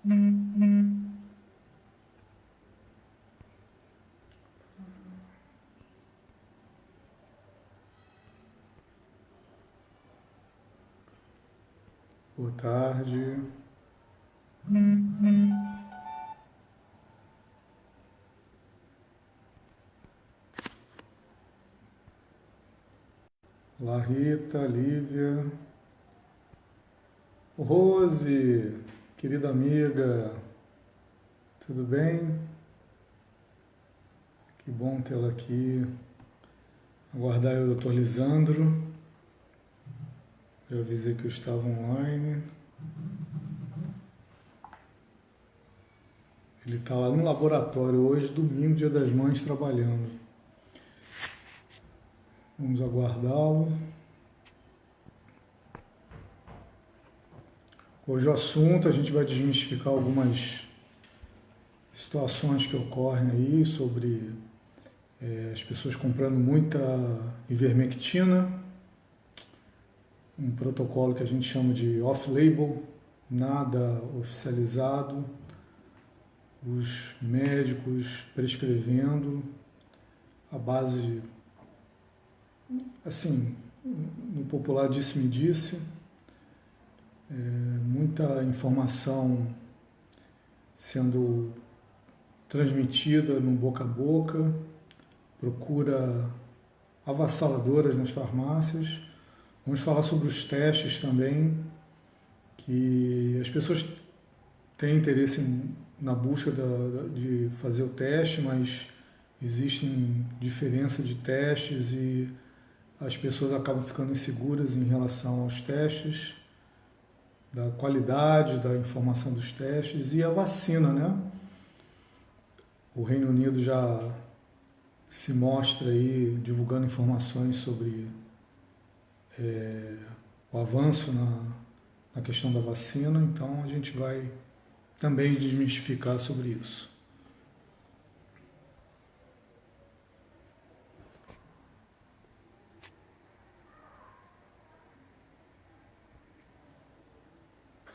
Boa tarde. Olá, Rita, Lívia. Rose, querida amiga, tudo bem? Que bom tê-la aqui. Aguardar o Dr. Lisandro. Já avisei que eu estava online. Ele está lá no laboratório hoje, domingo, Dia das Mães, trabalhando. Vamos aguardá-lo. Hoje o assunto, a gente vai desmistificar algumas situações que ocorrem aí sobre as pessoas comprando muita ivermectina, um protocolo que a gente chama de off-label, nada oficializado, os médicos prescrevendo a base, assim, no popular disse-me-disse, muita informação sendo transmitida no boca a boca, procura avassaladoras nas farmácias. Vamos falar sobre os testes também, que as pessoas têm interesse na busca de fazer o teste, mas existem diferenças de testes e as pessoas acabam ficando inseguras em relação aos testes, da qualidade da informação dos testes e a vacina, né? O Reino Unido já se mostra aí divulgando informações sobre o avanço na questão da vacina, então a gente vai também desmistificar sobre isso.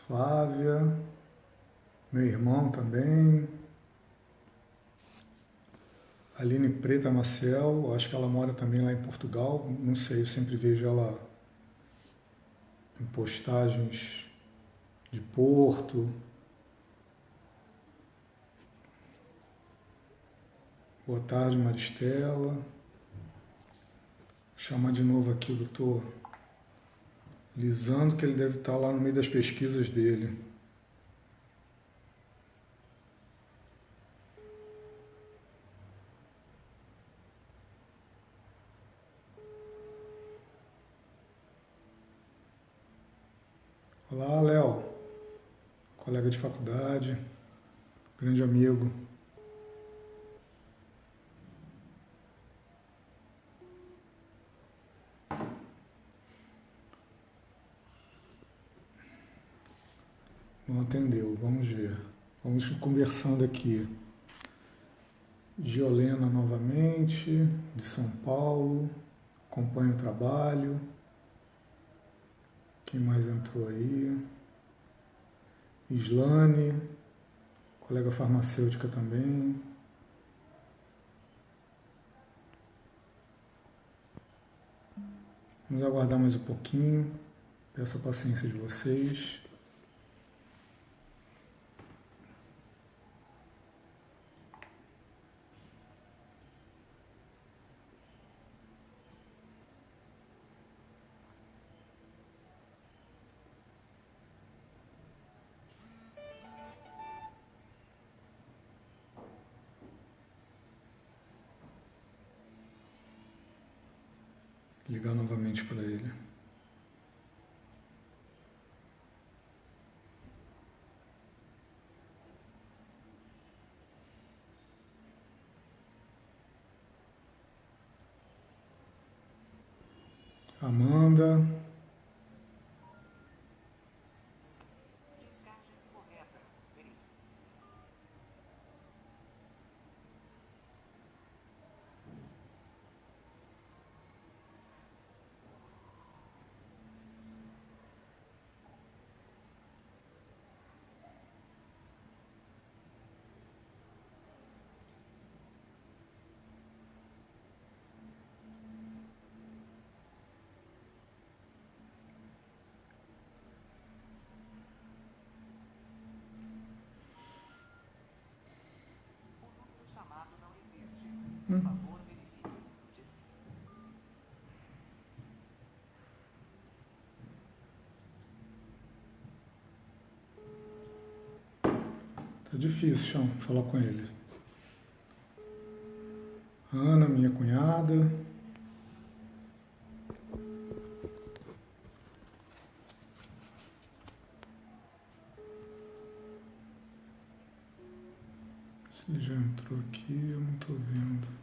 Flávia, meu irmão também, Aline Preta Maciel, acho que ela mora também lá em Portugal, não sei, eu sempre vejo ela em postagens de Porto. Boa tarde, Maristela. Vou chamar de novo aqui o doutor Lisandro, que ele deve estar lá no meio das pesquisas dele. Olá, Léo, colega de faculdade, grande amigo. Não atendeu, vamos ver. Vamos conversando aqui. Giolena novamente, de São Paulo, acompanha o trabalho. Quem mais entrou aí? Islane, colega farmacêutica também. Vamos aguardar mais um pouquinho. Peço a paciência de vocês. Ligar novamente para ele. Amanda. difícil, chão, falar com ele. Ana, minha cunhada. Se ele já entrou aqui, eu não estou vendo.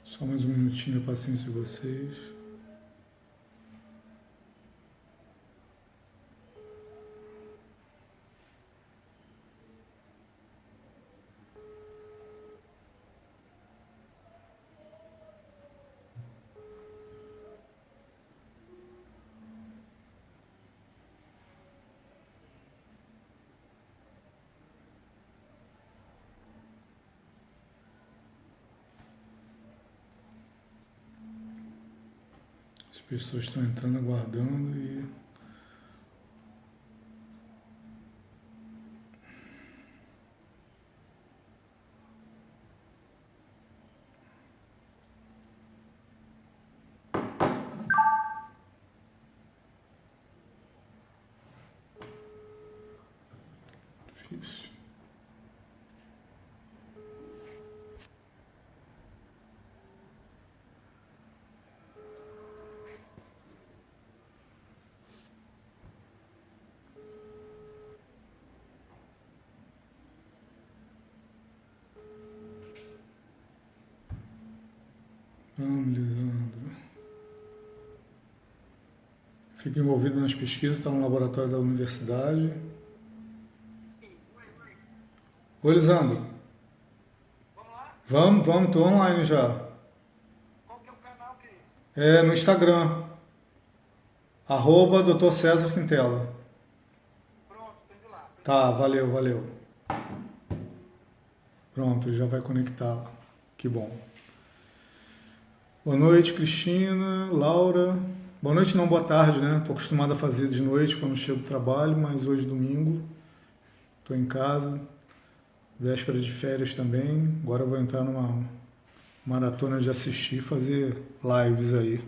Só mais um minutinho, a paciência de vocês. As pessoas estão entrando, aguardando e... Difícil. Vamos, Lisandro. Fica envolvido nas pesquisas, está no laboratório da universidade. Oi, Lisandro. Vamos, estou online já. Qual que é o canal, querido? É no Instagram, @Dr. César Quintela. Pronto, tô indo lá. Tá, valeu. Pronto, já vai conectar lá. Que bom. Boa noite, Cristina, Laura. Boa noite não, boa tarde, né? Estou acostumado a fazer de noite quando chego do trabalho, mas hoje domingo, estou em casa, véspera de férias também. Agora eu vou entrar numa maratona de assistir, fazer lives aí.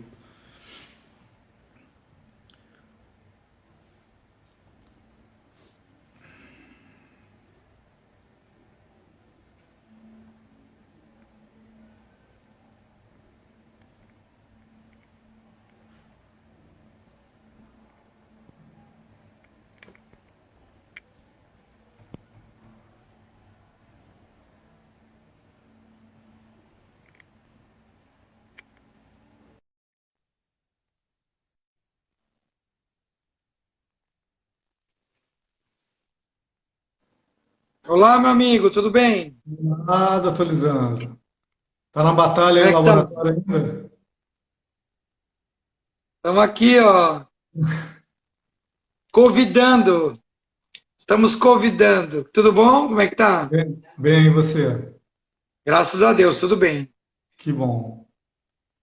Olá, meu amigo, tudo bem? Nada, atualizando. Tá na batalha aí Como no é que tá? laboratório ainda? Estamos aqui, ó, convidando. Estamos convidando. Tudo bom? Como é que tá? Bem, e você? Graças a Deus, tudo bem. Que bom.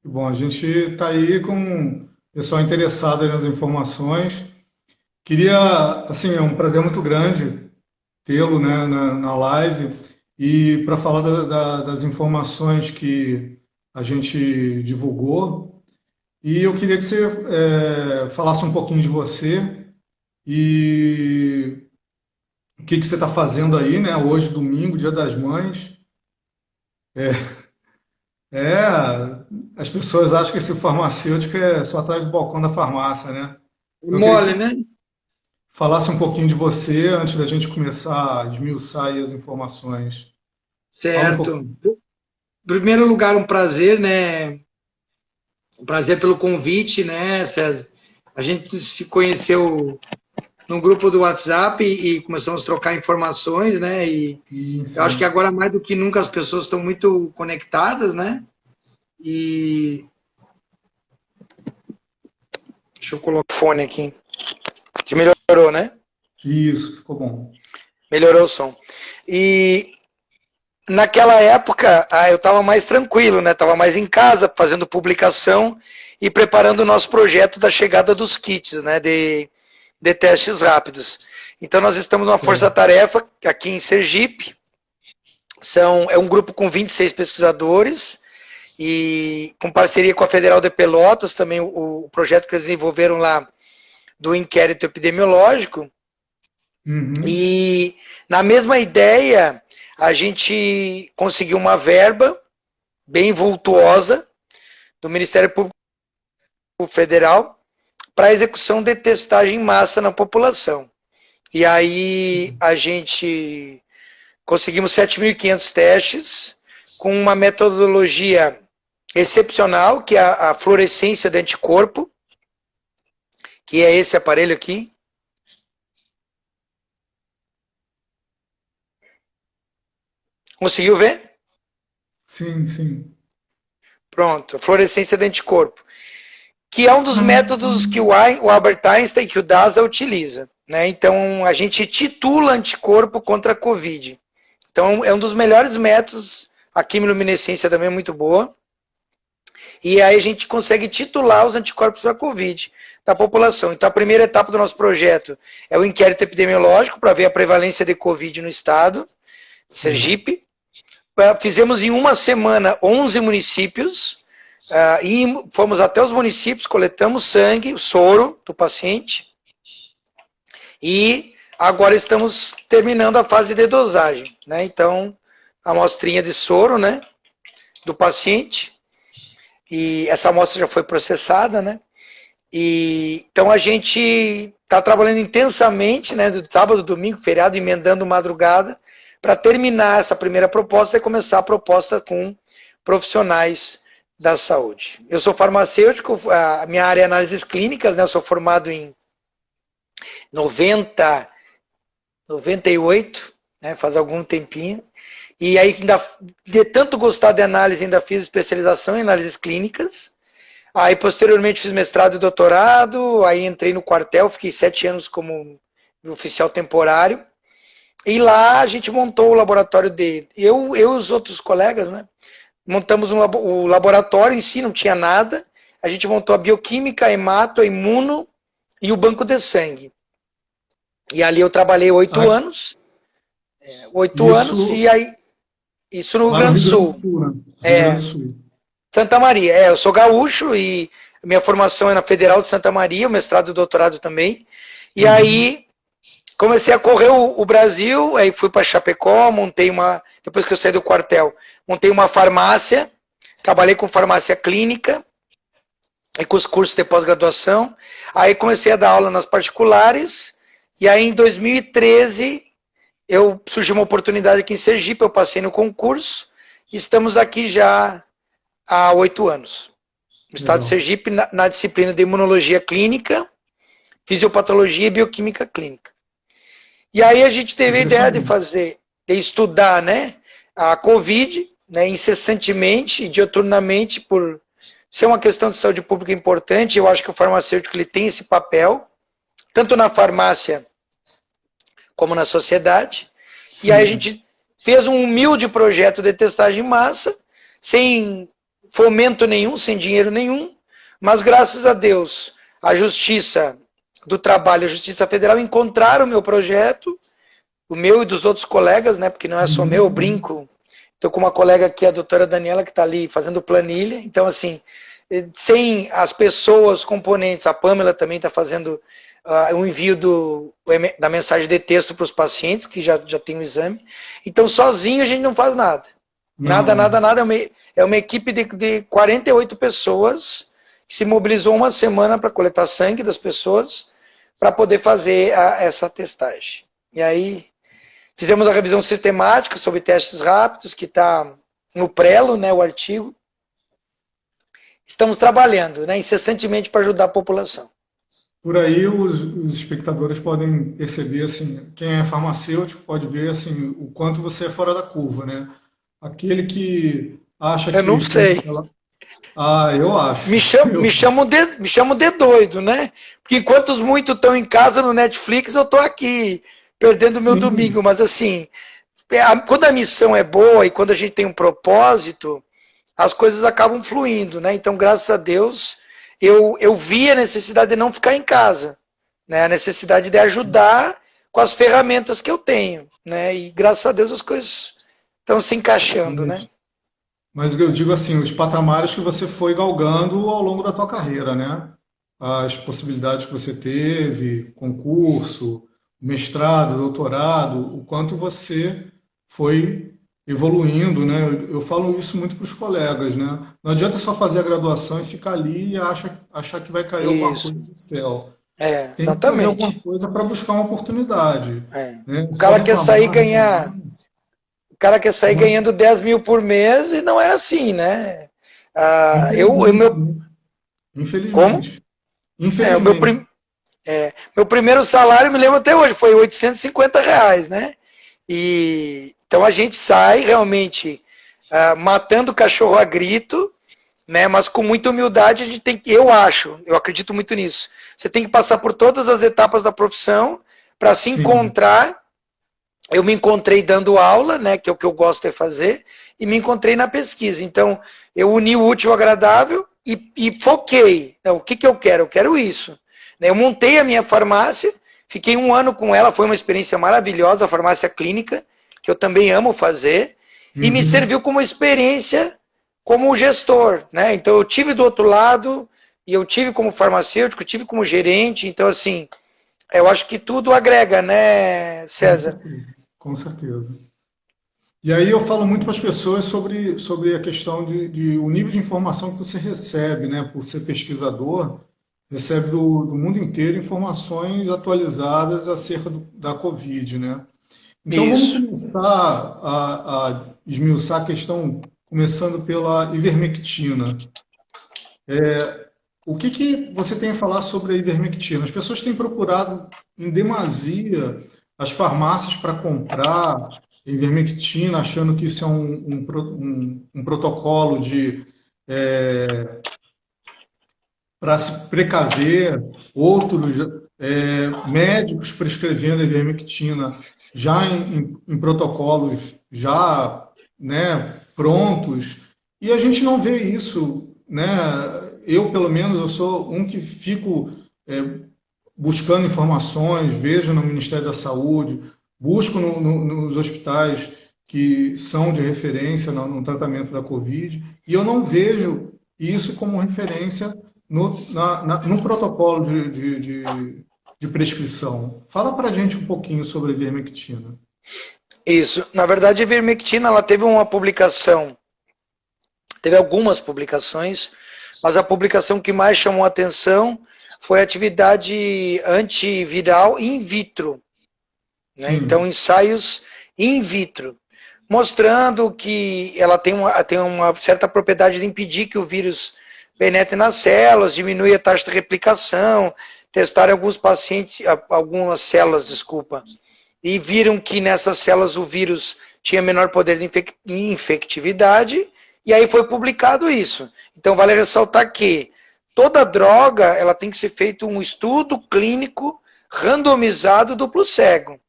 Que bom, a gente está aí com o pessoal interessado aí nas informações. Queria, assim, é um prazer muito grande tê-lo, né, na live e para falar das informações que a gente divulgou. E eu queria que você falasse um pouquinho de você e o que que você está fazendo aí, né? Hoje, domingo, Dia das Mães. É, as pessoas acham que esse farmacêutico é só atrás do balcão da farmácia, né? Então eu queria que Mole, você né? falasse um pouquinho de você antes da gente começar a esmiuçar aí as informações. Fala um Certo. pouquinho. Em primeiro lugar, um prazer, né? Um prazer pelo convite, né, César? A gente se conheceu no grupo do WhatsApp e começamos a trocar informações, né? E Sim, eu acho que sim. agora mais do que nunca as pessoas estão muito conectadas, né? E deixa eu colocar o fone aqui. Que melhorou, né? Isso, ficou bom. Melhorou o som. E naquela época, eu estava mais tranquilo, né? Estava mais em casa, fazendo publicação e preparando o nosso projeto da chegada dos kits, né? De testes rápidos. Então, nós estamos numa força-tarefa aqui em Sergipe. É um grupo com 26 pesquisadores e com parceria com a Federal de Pelotas, também o projeto que eles desenvolveram lá do inquérito epidemiológico. E na mesma ideia, a gente conseguiu uma verba bem vultuosa do Ministério Público Federal para a execução de testagem em massa na população. E aí a gente conseguimos 7.500 testes com uma metodologia excepcional, que é a fluorescência de anticorpo, que é esse aparelho aqui. Conseguiu ver? Sim, sim. Pronto, fluorescência de anticorpo. Que é um dos métodos que o Albert Einstein, que o DASA utiliza. Né? Então, a gente titula anticorpo contra a Covid. Então, é um dos melhores métodos. A quimiluminescência também é muito boa. E aí a gente consegue titular os anticorpos para a Covid da população. Então, a primeira etapa do nosso projeto é o inquérito epidemiológico para ver a prevalência de Covid no estado, Sergipe. Fizemos em uma semana 11 municípios, e fomos até os municípios, coletamos sangue, o soro do paciente, e agora estamos terminando a fase de dosagem, né? Então, a amostrinha de soro, né, do paciente, e essa amostra já foi processada, né? E então a gente está trabalhando intensamente, né, do sábado, domingo, feriado, emendando madrugada, para terminar essa primeira proposta e começar a proposta com profissionais da saúde. Eu sou farmacêutico, a minha área é análises clínicas, né? Eu sou formado em 98, né? Faz algum tempinho. E aí, ainda, de tanto gostar de análise, ainda fiz especialização em análises clínicas. Aí, posteriormente, fiz mestrado e doutorado. Aí, entrei no quartel, fiquei 7 anos como oficial temporário. E lá a gente montou o laboratório eu e os outros colegas, né? Montamos o laboratório em si, não tinha nada. A gente montou a bioquímica, a hemato, a imuno e o banco de sangue. E ali eu trabalhei 8 anos. 8 anos, e aí... Isso no Rio Grande do Sul. Santa Maria. Eu sou gaúcho e minha formação é na Federal de Santa Maria, o mestrado e o doutorado também. E aí... comecei a correr o Brasil, aí fui para Chapecó, depois que eu saí do quartel, montei uma farmácia, trabalhei com farmácia clínica, e com os cursos de pós-graduação, aí comecei a dar aula nas particulares, e aí em 2013, surgiu uma oportunidade aqui em Sergipe, eu passei no concurso, e estamos aqui já há 8 anos, no estado de Sergipe, na disciplina de imunologia clínica, fisiopatologia e bioquímica clínica. E aí a gente teve a ideia de estudar, né, a Covid, né, incessantemente e dioturnamente, por ser uma questão de saúde pública importante. Eu acho que o farmacêutico ele tem esse papel, tanto na farmácia como na sociedade. Sim. E aí a gente fez um humilde projeto de testagem em massa, sem fomento nenhum, sem dinheiro nenhum, mas graças a Deus, a Justiça do Trabalho, a Justiça Federal, encontraram o meu projeto, o meu e dos outros colegas, né, porque não é só meu, eu brinco. Estou com uma colega aqui, a doutora Daniela, que está ali fazendo planilha. Então, assim, sem as pessoas, componentes, a Pamela também está fazendo o envio da mensagem de texto para os pacientes, que já tem o exame. Então, sozinho a gente não faz nada. Nada. É uma equipe de 48 pessoas que se mobilizou uma semana para coletar sangue das pessoas, para poder fazer essa testagem. E aí, fizemos a revisão sistemática sobre testes rápidos, que está no Prelo, né, o artigo. Estamos trabalhando, né, incessantemente para ajudar a população. Por aí, os espectadores podem perceber, assim, quem é farmacêutico pode ver, assim, o quanto você é fora da curva, né? Aquele que acha que... Eu não sei. Eu acho. Me chamo de doido, né? Porque enquanto muitos estão em casa no Netflix, eu estou aqui perdendo o meu Sim, domingo, mas assim, quando a missão é boa e quando a gente tem um propósito, as coisas acabam fluindo, né? Então, graças a Deus, eu vi a necessidade de não ficar em casa, né? A necessidade de ajudar com as ferramentas que eu tenho, né? E graças a Deus as coisas estão se encaixando, né? mas, mas eu digo assim, os patamares que você foi galgando ao longo da tua carreira, né? As possibilidades que você teve, concurso, mestrado, doutorado, o quanto você foi evoluindo, né? Eu falo isso muito para os colegas, né? Não adianta só fazer a graduação e ficar ali e achar que vai cair alguma Isso, coisa do céu. Tem que fazer alguma exatamente. coisa para buscar uma oportunidade, É. né? O Só cara quer sair reclamar, reclamar, ganhar, o cara quer sair não- ganhando 10 mil por mês e não é assim, né? Ah, infelizmente, meu, né? como? Infelizmente. É, Infelizmente. meu primeiro salário, me lembro até hoje, foi R$ 850, né? E então a gente sai realmente matando o cachorro a grito, né? Mas com muita humildade a gente tem que, eu acredito muito nisso. Você tem que passar por todas as etapas da profissão para se Sim, encontrar. Eu me encontrei dando aula, né? Que é o que eu gosto de fazer, e me encontrei na pesquisa. Então eu uni o útil ao agradável e foquei. Então, o que, que eu quero? Eu quero isso. Eu montei a minha farmácia, fiquei 1 ano com ela, foi uma experiência maravilhosa, a farmácia clínica, que eu também amo fazer, e me uhum. serviu como experiência como gestor, né? Então eu tive do outro lado, e eu tive como farmacêutico, tive como gerente, então assim, eu acho que tudo agrega, né, Com César? certeza. Com certeza. E aí eu falo muito para as pessoas sobre a questão de o nível de informação que você recebe, né? Por ser pesquisador, recebe do mundo inteiro informações atualizadas acerca da Covid, né? Então vamos Isso. começar a esmiuçar a questão, começando pela ivermectina. O que que você tem a falar sobre a ivermectina? As pessoas têm procurado em demasia as farmácias para comprar ivermectina, achando que isso é um protocolo de para se precaver, outros médicos prescrevendo ivermectina já em protocolos já, né, prontos, e a gente não vê isso, né? Eu, pelo menos, eu sou um que fico buscando informações, vejo no Ministério da Saúde, busco nos hospitais que são de referência no tratamento da Covid, e eu não vejo isso como referência no protocolo de prescrição. Fala para a gente um pouquinho sobre a ivermectina. Isso. Na verdade, a ivermectina, ela teve uma publicação, teve algumas publicações, mas a publicação que mais chamou a atenção foi a atividade antiviral in vitro, né? Então, Sim, ensaios in vitro, mostrando que ela tem uma certa propriedade de impedir que o vírus penetre nas células, diminui a taxa de replicação, testaram alguns pacientes, algumas células, desculpa, e viram que nessas células o vírus tinha menor poder de infectividade, e aí foi publicado isso. Então vale ressaltar que toda droga ela tem que ser feito um estudo clínico randomizado duplo cego,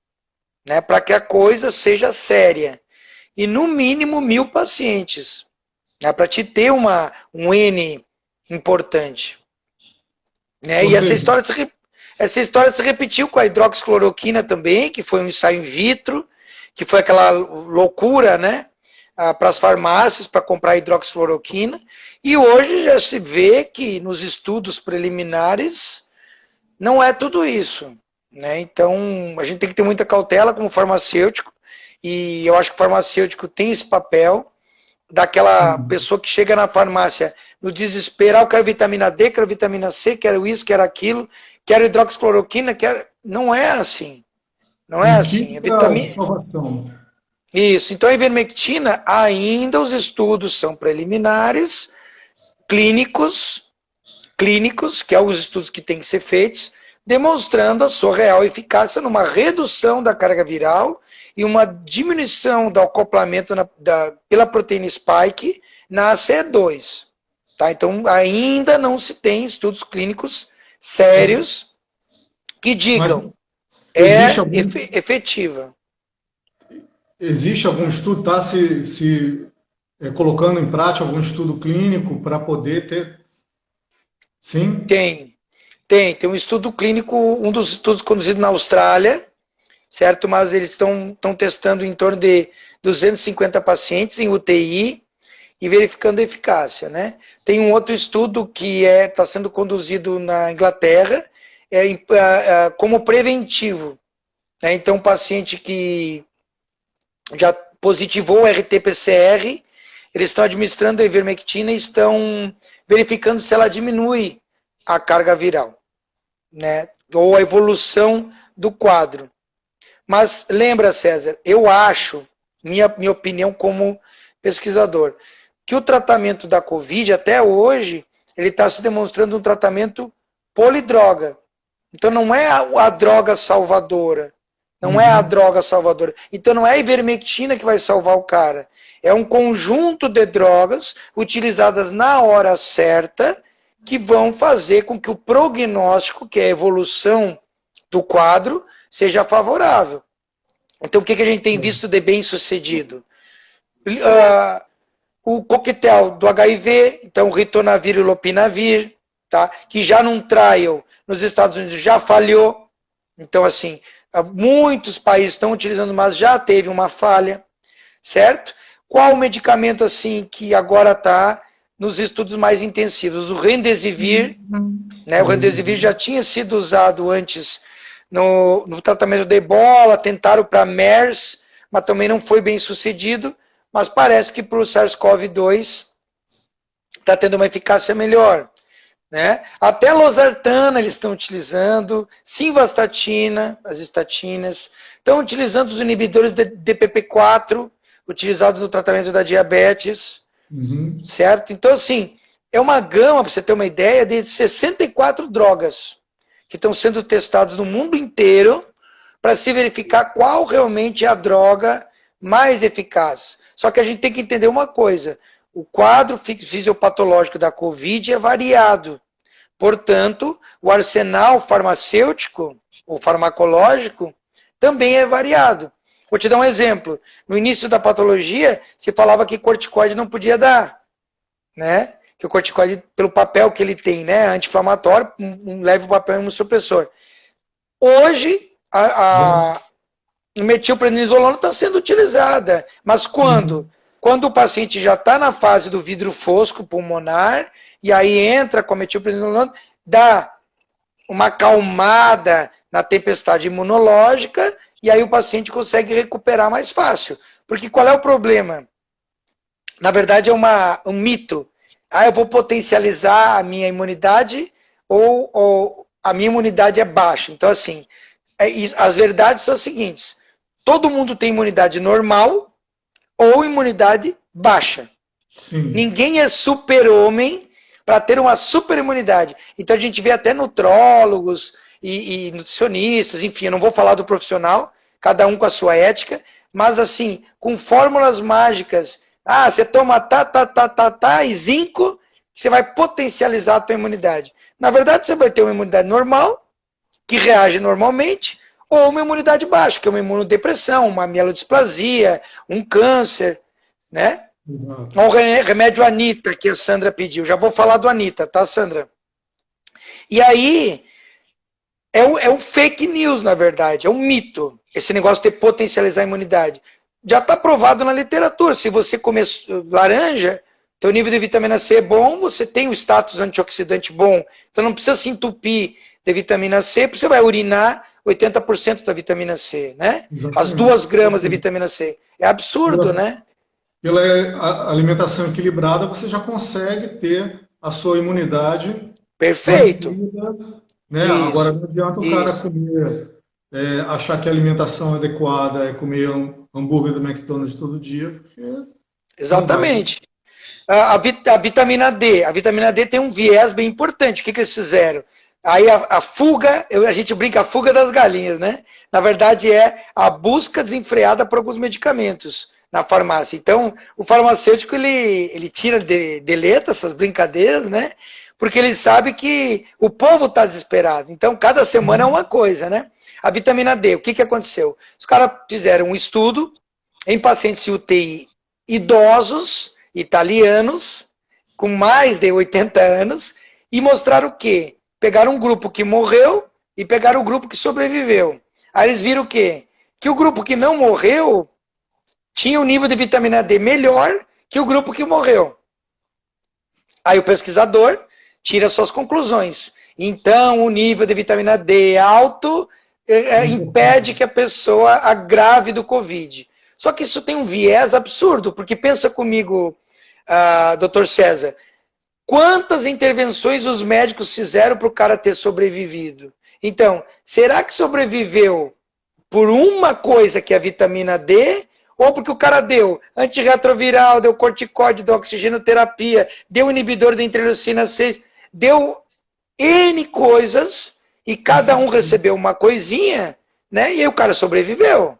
né, para que a coisa seja séria. E no mínimo 1.000 pacientes, né, para te ter um N importante. Né? ou E seja, essa história se repetiu com a hidroxicloroquina também, que foi um ensaio in vitro, que foi aquela loucura, né? Para as farmácias para comprar hidroxicloroquina. E hoje já se vê que nos estudos preliminares não é tudo isso. Né? Então a gente tem que ter muita cautela como farmacêutico, e eu acho que o farmacêutico tem esse papel daquela sim, pessoa que chega na farmácia no desespero, eu quero vitamina D, quero vitamina C, quero isso, quero aquilo, quero hidroxicloroquina, quero... Não é assim. Não é um assim. kit A de vitamina... salvação. Isso. Então, a ivermectina, ainda os estudos são preliminares, clínicos, que é os estudos que têm que ser feitos, demonstrando a sua real eficácia numa redução da carga viral e uma diminuição do acoplamento pela proteína spike na ACE2. Tá? Então, ainda não se tem estudos clínicos Você- sérios que Mas, digam Existe algum, efetiva. existe algum estudo, tá colocando em prática algum estudo clínico para poder ter? Sim? Tem um estudo clínico, um dos estudos conduzidos na Austrália, certo? Mas eles estão testando em torno de 250 pacientes em UTI e verificando a eficácia, né? Tem um outro estudo que está sendo conduzido na Inglaterra, como preventivo, né? Então, um paciente que já positivou o RT-PCR, eles estão administrando a ivermectina e estão verificando se ela diminui a carga viral, né? Ou a evolução do quadro. Mas lembra, César, eu acho, minha opinião como pesquisador, que o tratamento da Covid, até hoje, ele está se demonstrando um tratamento polidroga. Então não é a droga salvadora. Não é a droga salvadora. Então não é a ivermectina que vai salvar o cara. É um conjunto de drogas utilizadas na hora certa que vão fazer com que o prognóstico, que é a evolução do quadro, seja favorável. Então o que a gente tem visto de bem sucedido? O coquetel do HIV, então ritonavir e lopinavir, tá? Que já num trial nos Estados Unidos já falhou. Então, assim, muitos países estão utilizando, mas já teve uma falha, certo? Qual o medicamento, assim, que agora está nos estudos mais intensivos? O Remdesivir, né? O Remdesivir já tinha sido usado antes no tratamento da ebola, tentaram para MERS, mas também não foi bem sucedido, mas parece que para o SARS-CoV-2 está tendo uma eficácia melhor. Né? Até losartana eles estão utilizando, simvastatina, as estatinas, estão utilizando os inibidores de DPP-4, utilizados no tratamento da diabetes, certo? Então, assim, é uma gama, para você ter uma ideia, de 64 drogas que estão sendo testadas no mundo inteiro para se verificar qual realmente é a droga mais eficaz. Só que a gente tem que entender uma coisa, o quadro fisiopatológico da Covid é variado. Portanto, o arsenal farmacêutico, ou farmacológico, também é variado. Vou te dar um exemplo. No início da patologia, se falava que corticoide não podia dar, né? Que o corticoide, pelo papel que ele tem, né, anti-inflamatório, um leve papel imunossupressor. Hoje, a metilprednisolona está sendo utilizada. Mas quando? Sim. Quando o paciente já está na fase do vidro fosco pulmonar, e aí entra com a metilprednisolona, dá uma acalmada na tempestade imunológica, e aí o paciente consegue recuperar mais fácil. Porque qual é o problema? Na verdade é um mito. Eu vou potencializar a minha imunidade ou a minha imunidade é baixa. Então, assim, as verdades são as seguintes. Todo mundo tem imunidade normal ou imunidade baixa. Sim. Ninguém é super-homem para ter uma super-imunidade. Então a gente vê até nutrólogos e nutricionistas, enfim, eu não vou falar do profissional, cada um com a sua ética, mas assim, com fórmulas mágicas. Você toma e zinco, você vai potencializar a tua imunidade. Na verdade, você vai ter uma imunidade normal, que reage normalmente, ou uma imunidade baixa, que é uma imunodepressão, uma mielodisplasia, um câncer, né? Exato. O remédio Anita, que a Sandra pediu. Já vou falar do Anita, tá, Sandra? E aí, é um fake news, na verdade, é um mito, esse negócio de potencializar a imunidade. Já está provado na literatura. Se você comer laranja, teu nível de vitamina C é bom, você tem o status antioxidante bom, então não precisa se entupir de vitamina C, porque você vai urinar 80% da vitamina C, né? Exatamente. As 2 gramas de vitamina C. É absurdo, né? Pela alimentação equilibrada, você já consegue ter a sua imunidade. Perfeito. Mantida, né? Agora não adianta o cara comer, achar que a alimentação adequada é comer um hambúrguer do McDonald's todo dia. Exatamente. A vitamina D. A vitamina D tem um viés bem importante. O que eles fizeram? Aí a fuga, a gente brinca, a fuga das galinhas, né? Na verdade é a busca desenfreada por alguns medicamentos. na farmácia. Então, o farmacêutico, ele tira de letra essas brincadeiras, né? Porque ele sabe que o povo está desesperado. Então, cada semana é uma coisa, né? A vitamina D, o que aconteceu? Os caras fizeram um estudo em pacientes de UTI idosos, italianos, com mais de 80 anos, e mostraram o quê? Pegaram um grupo que morreu e pegaram o grupo que sobreviveu. Aí eles viram o quê? Que o grupo que não morreu tinha um nível de vitamina D melhor que o grupo que morreu. Aí o pesquisador tira suas conclusões. Então, o nível de vitamina D alto impede que a pessoa agrave do Covid. Só que isso tem um viés absurdo, porque pensa comigo, Dr. César, quantas intervenções os médicos fizeram para o cara ter sobrevivido? Então, será que sobreviveu por uma coisa que é a vitamina D, ou porque o cara deu antirretroviral, deu corticóide, deu oxigenoterapia, deu inibidor da interleucina 6, deu N coisas, e cada um recebeu uma coisinha, né? E aí o cara sobreviveu.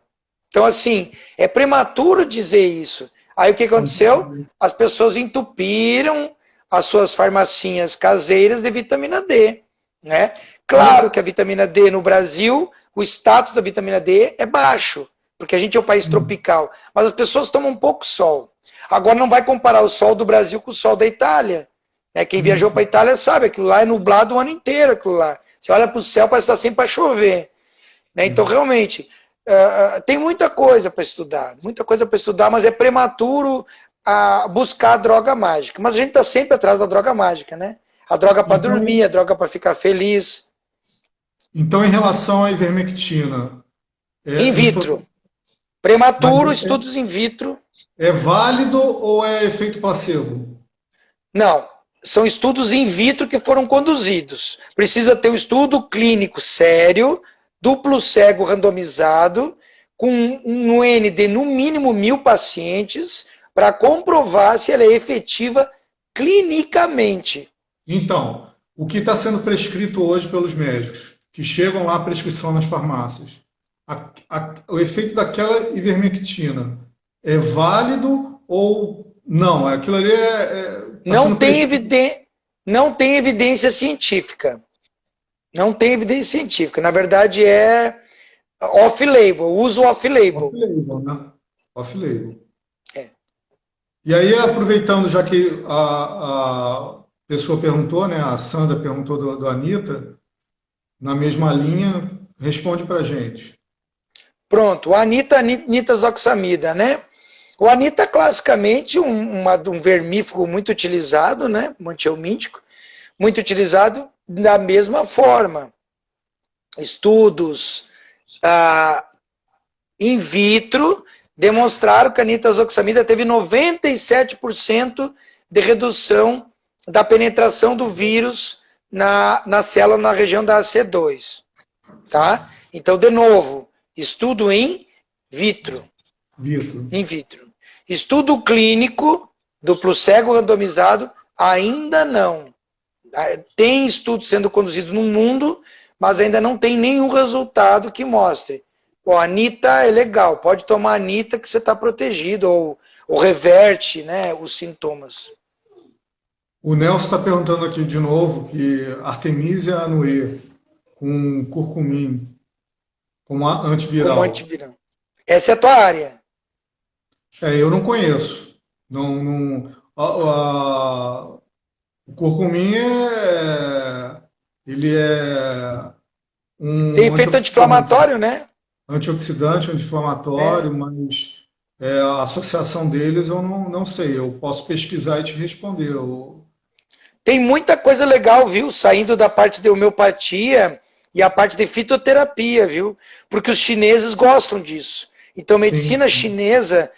Então, assim, é prematuro dizer isso. Aí o que aconteceu? As pessoas entupiram as suas farmacinhas caseiras de vitamina D, né? Claro que a vitamina D no Brasil, o status da vitamina D é baixo, porque a gente é um país tropical, mas as pessoas tomam um pouco sol. Agora não vai comparar o sol do Brasil com o sol da Itália. Né? Quem viajou para a Itália sabe, aquilo lá é nublado o ano inteiro, aquilo lá. Você olha para o céu, parece que está sempre para chover. Né? Então, realmente, tem muita coisa para estudar, mas é prematuro buscar a droga mágica. Mas a gente está sempre atrás da droga mágica, né? A droga para dormir, a droga para ficar feliz. Então, em relação à ivermectina... in vitro. Prematuro, estudos in vitro. É válido ou é efeito placebo? Não, são estudos in vitro que foram conduzidos. Precisa ter um estudo clínico sério, duplo cego randomizado, com um N de no mínimo 1.000 pacientes, para comprovar se ela é efetiva clinicamente. Então, o que está sendo prescrito hoje pelos médicos, que chegam lá a prescrição nas farmácias, o efeito daquela ivermectina é válido ou não? Aquilo ali não tem evidência científica. Não tem evidência científica. Na verdade, é off-label, uso off-label. Off-label, né? Off-label. É. E aí, aproveitando, já que a pessoa perguntou, né? A Sandra perguntou do Anitta, na mesma linha, responde pra gente. Pronto, o nitazoxamida, né? O Anita é classicamente um vermífugo muito utilizado, né? Um antihelmíntico, muito utilizado da mesma forma. Estudos in vitro demonstraram que a nitazoxamida teve 97% de redução da penetração do vírus na célula, na região da AC2. Tá? Então, de novo, estudo in vitro. In vitro. Estudo clínico, duplo cego randomizado, ainda não. Tem estudos sendo conduzidos no mundo, mas ainda não tem nenhum resultado que mostre. Pô, a Anitta é legal, pode tomar a Anitta que você está protegido, ou reverte, né, os sintomas. O Nelson está perguntando aqui de novo que Artemisia anuê com curcumim como antiviral. Como antiviral. Essa é a tua área. Eu não conheço. O curcumim ele é tem efeito anti-inflamatório, né? Antioxidante, anti-inflamatório, mas a associação deles eu não sei. Eu posso pesquisar e te responder. Tem muita coisa legal, viu? Saindo da parte de homeopatia e a parte de fitoterapia, viu? Porque os chineses gostam disso. Então, medicina chinesa,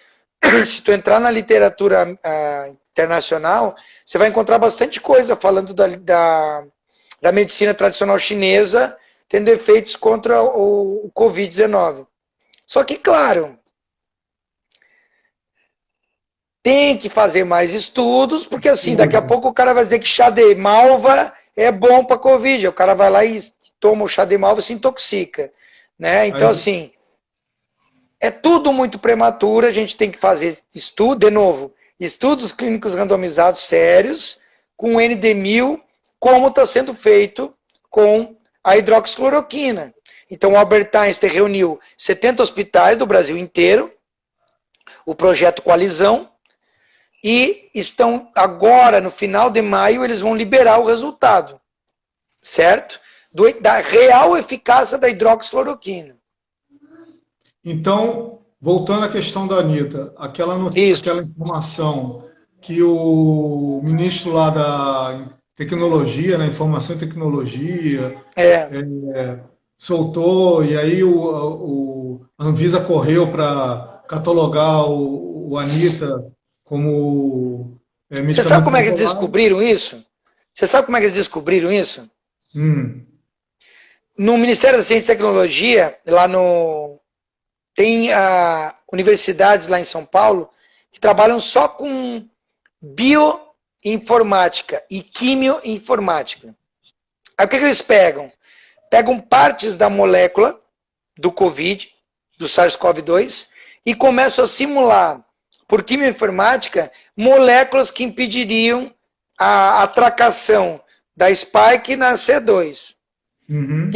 se tu entrar na literatura internacional, você vai encontrar bastante coisa falando da medicina tradicional chinesa tendo efeitos contra o Covid-19. Só que, claro, tem que fazer mais estudos, porque assim, daqui a pouco o cara vai dizer que chá de malva é bom para Covid. O cara vai lá e toma o chá de malva e se intoxica. Né? Então, assim... é tudo muito prematuro, a gente tem que fazer estudo, de novo, estudos clínicos randomizados sérios, com ND1000, como está sendo feito com a hidroxicloroquina. Então, o Albert Einstein reuniu 70 hospitais do Brasil inteiro, o projeto Coalizão, e estão agora, no final de maio, eles vão liberar o resultado, certo? Da real eficácia da hidroxicloroquina. Então, voltando à questão da Anitta, aquela informação que o ministro lá da tecnologia, né, informação e tecnologia, soltou, e aí a Anvisa correu para catalogar o Anitta como medicamento. Você sabe como é que eles descobriram isso? Você sabe como é que eles descobriram isso? No Ministério da Ciência e Tecnologia, tem universidades lá em São Paulo que trabalham só com bioinformática e quimioinformática. Aí o que eles pegam? Pegam partes da molécula do Covid, do SARS-CoV-2, e começam a simular, por quimioinformática, moléculas que impediriam a atracação da spike na C2. Uhum.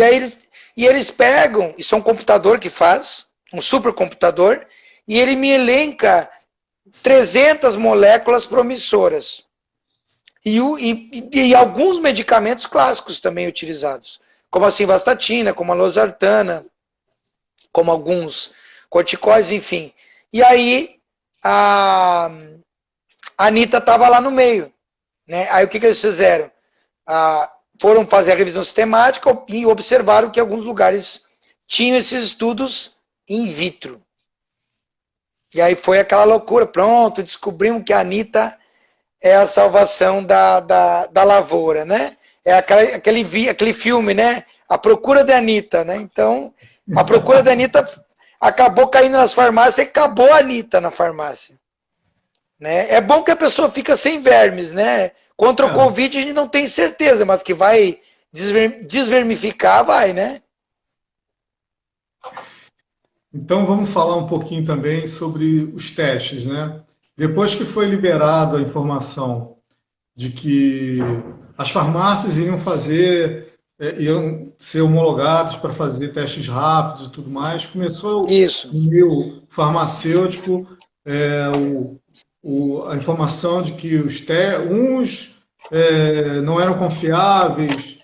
E eles pegam, isso é um computador que faz, um supercomputador, e ele me elenca 300 moléculas promissoras. E alguns medicamentos clássicos também utilizados, como a simvastatina, como a losartana, como alguns corticoides, enfim. E aí, a Anitta estava lá no meio. Né? Aí o que eles fizeram? Foram fazer a revisão sistemática e observaram que alguns lugares tinham esses estudos in vitro. E aí foi aquela loucura. Pronto, descobrimos que a Anitta é a salvação da lavoura, né? É aquele filme, né? A Procura da Anitta, né? Então, a Procura da Anitta acabou caindo nas farmácias e acabou a Anitta na farmácia. Né? É bom que a pessoa fica sem vermes, né? Contra o Covid a gente não tem certeza, mas que vai desvermificar, vai, né? Então vamos falar um pouquinho também sobre os testes, né? Depois que foi liberado a informação de que as farmácias iriam ser homologadas para fazer testes rápidos e tudo mais, começou Isso. no meio farmacêutico a informação de que uns não eram confiáveis,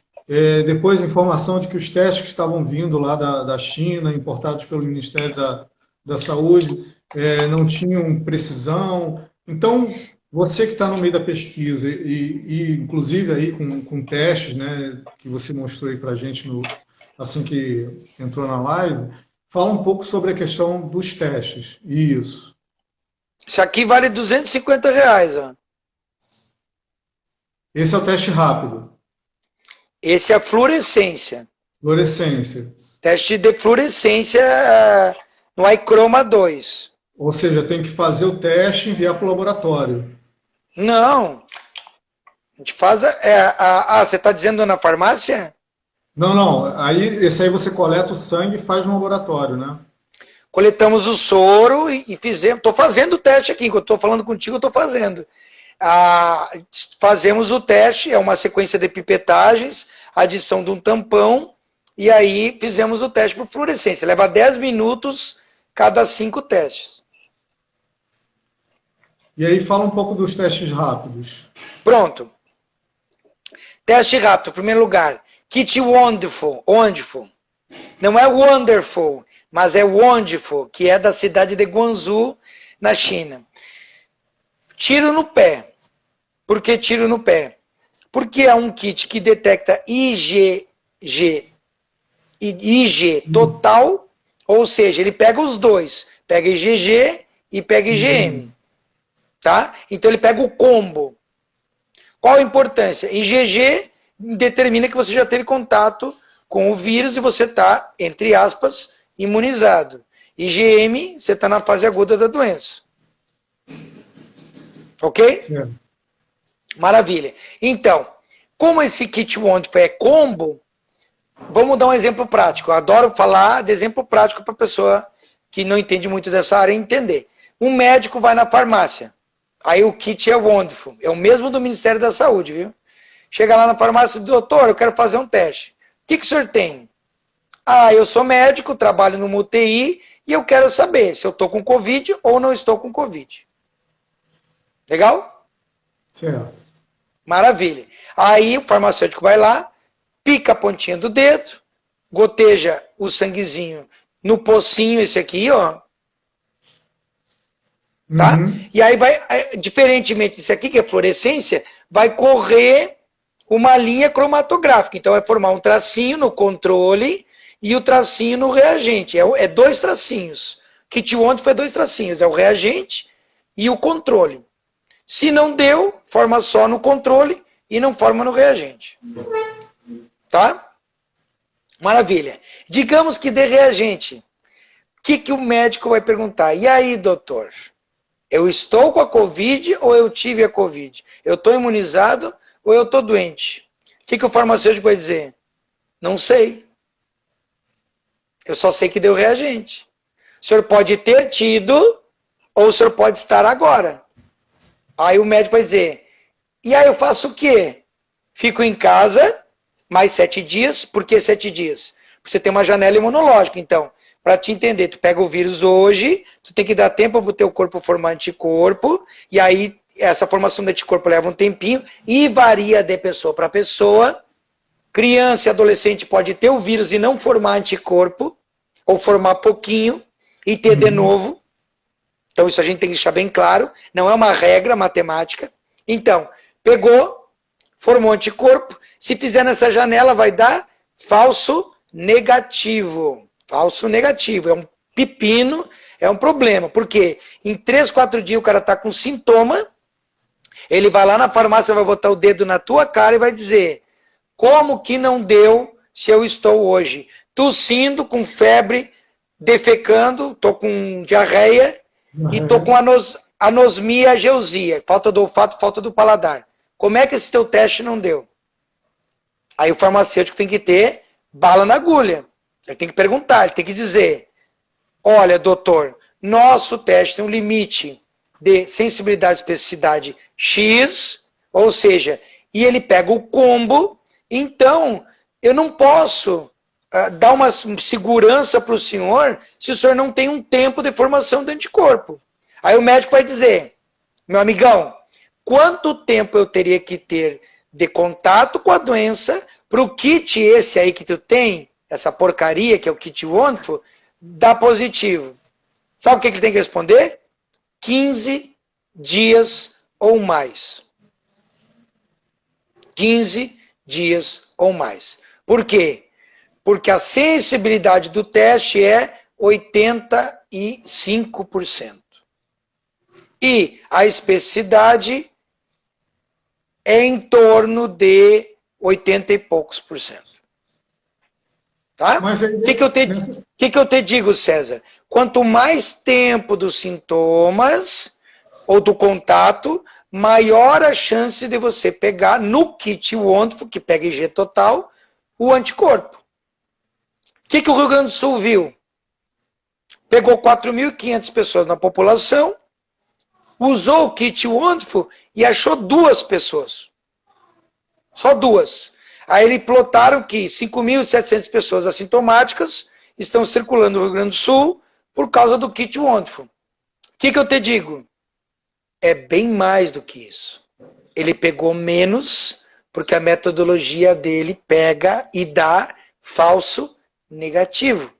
depois a informação de que os testes que estavam vindo lá da China, importados pelo Ministério da Saúde, não tinham precisão. Então, você que está no meio da pesquisa, e inclusive aí com testes, né, que você mostrou aí para a gente assim que entrou na live, fala um pouco sobre a questão dos testes. Isso. Isso aqui vale R$250, ó. Esse é o teste rápido. Esse é a fluorescência. Fluorescência. Teste de fluorescência no iChroma 2. Ou seja, tem que fazer o teste e enviar para o laboratório. Não. A gente faz... você está dizendo na farmácia? Não. Esse aí você coleta o sangue e faz no laboratório, né? Coletamos o soro e fizemos... Estou fazendo o teste aqui. Enquanto estou falando contigo, eu estou fazendo. Fazemos o teste, é uma sequência de pipetagens, adição de um tampão, e aí fizemos o teste por fluorescência. Leva 10 minutos cada 5 testes. E aí fala um pouco dos testes rápidos. Pronto. Teste rápido, em primeiro lugar. Kit Wonderful. Não é Wonderful, mas é Wonderful, que é da cidade de Guangzhou, na China. Tiro no pé. Por que tiro no pé? Porque é um kit que detecta IgG total, ou seja, ele pega os dois. Pega IgG e pega IgM. Tá? Então ele pega o combo. Qual a importância? IgG determina que você já teve contato com o vírus e você está, entre aspas, imunizado. IgM, você está na fase aguda da doença. Ok? Certo. Maravilha. Então, como esse kit Wonderful é combo, vamos dar um exemplo prático. Eu adoro falar de exemplo prático para a pessoa que não entende muito dessa área entender. Um médico vai na farmácia. Aí o kit é Wonderful. É o mesmo do Ministério da Saúde, viu? Chega lá na farmácia e diz, doutor, eu quero fazer um teste. O que o senhor tem? Ah, eu sou médico, trabalho numa UTI e eu quero saber se eu estou com Covid ou não estou com Covid. Legal? Certo. Maravilha. Aí o farmacêutico vai lá, pica a pontinha do dedo, goteja o sanguezinho no pocinho, esse aqui, ó. Tá? Uhum. E aí vai, diferentemente disso aqui, que é fluorescência, vai correr uma linha cromatográfica. Então vai formar um tracinho no controle e o tracinho no reagente. É dois tracinhos. Kit Wonderful é dois tracinhos. É o reagente e o controle. Se não deu, forma só no controle e não forma no reagente. Tá? Maravilha. Digamos que dê reagente. O que o médico vai perguntar? E aí, doutor? Eu estou com a Covid ou eu tive a Covid? Eu estou imunizado ou eu estou doente? O que o farmacêutico vai dizer? Não sei. Eu só sei que deu reagente. O senhor pode ter tido ou o senhor pode estar agora. Aí o médico vai dizer, e aí eu faço o quê? Fico em casa mais 7 dias. Por que 7 dias? Porque você tem uma janela imunológica. Então, para te entender, tu pega o vírus hoje, tu tem que dar tempo para o teu corpo formar anticorpo, e aí essa formação de anticorpo leva um tempinho, e varia de pessoa para pessoa. Criança e adolescente pode ter o vírus e não formar anticorpo, ou formar pouquinho, e ter de novo. Então isso a gente tem que deixar bem claro, não é uma regra matemática. Então, pegou, formou anticorpo, se fizer nessa janela vai dar falso negativo. Falso negativo, é um pepino, é um problema. Por quê? Em 3, 4 dias o cara está com sintoma, ele vai lá na farmácia, vai botar o dedo na tua cara e vai dizer, como que não deu se eu estou hoje tossindo, com febre, defecando, estou com diarreia e estou com anosmia, ageusia, falta do olfato, falta do paladar. Como é que esse teu teste não deu? Aí o farmacêutico tem que ter bala na agulha. Ele tem que perguntar, ele tem que dizer, olha, doutor, nosso teste tem um limite de sensibilidade e especificidade X, ou seja, e ele pega o combo, então eu não posso dar uma segurança para o senhor se o senhor não tem um tempo de formação de anticorpo. Aí o médico vai dizer, meu amigão, quanto tempo eu teria que ter de contato com a doença para o kit esse aí que tu tem, essa porcaria que é o Kit Wonderful, dá positivo. Sabe o que ele tem que responder? 15 dias ou mais. 15 dias ou mais. Por quê? Porque a sensibilidade do teste é 85%. E a especificidade é em torno de 80 e poucos por cento. Tá? O que eu te digo, César? Quanto mais tempo dos sintomas ou do contato, maior a chance de você pegar no Kit Wonderful, que pega IG total, o anticorpo. O que o Rio Grande do Sul viu? Pegou 4.500 pessoas na população, usou o Kit Wonderful e achou 2 pessoas. Só 2. Aí eles plotaram que 5.700 pessoas assintomáticas estão circulando no Rio Grande do Sul por causa do Kit Wonderful. O que eu te digo? É bem mais do que isso. Ele pegou menos porque a metodologia dele pega e dá falso negativo.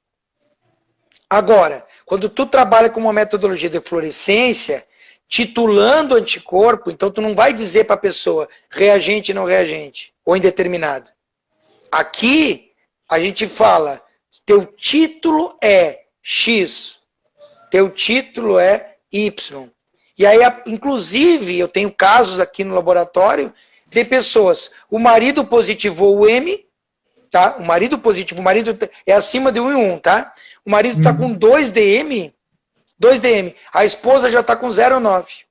Agora, quando tu trabalha com uma metodologia de fluorescência, titulando anticorpo, então tu não vai dizer para a pessoa reagente e não reagente, ou indeterminado. Aqui, a gente fala, teu título é X, teu título é Y. E aí, inclusive, eu tenho casos aqui no laboratório de pessoas, o marido positivou o M, tá? O marido positivo, o marido é acima de 1 em 1, tá? O marido está com 2 DM, a esposa já está com 0,9.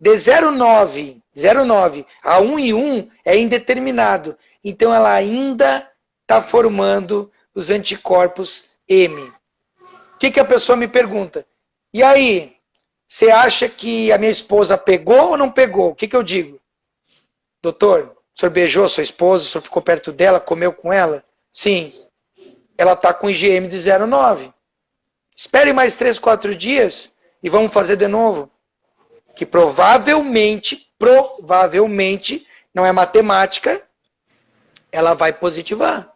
De 0,9 a 1 em 1 é indeterminado. Então ela ainda está formando os anticorpos M. O que a pessoa me pergunta? E aí, você acha que a minha esposa pegou ou não pegou? O que eu digo? Doutor, o senhor beijou a sua esposa, o senhor ficou perto dela, comeu com ela? Sim. Ela está com IgM de 0,9. Espere mais 3, 4 dias e vamos fazer de novo. Que provavelmente, não é matemática, ela vai positivar.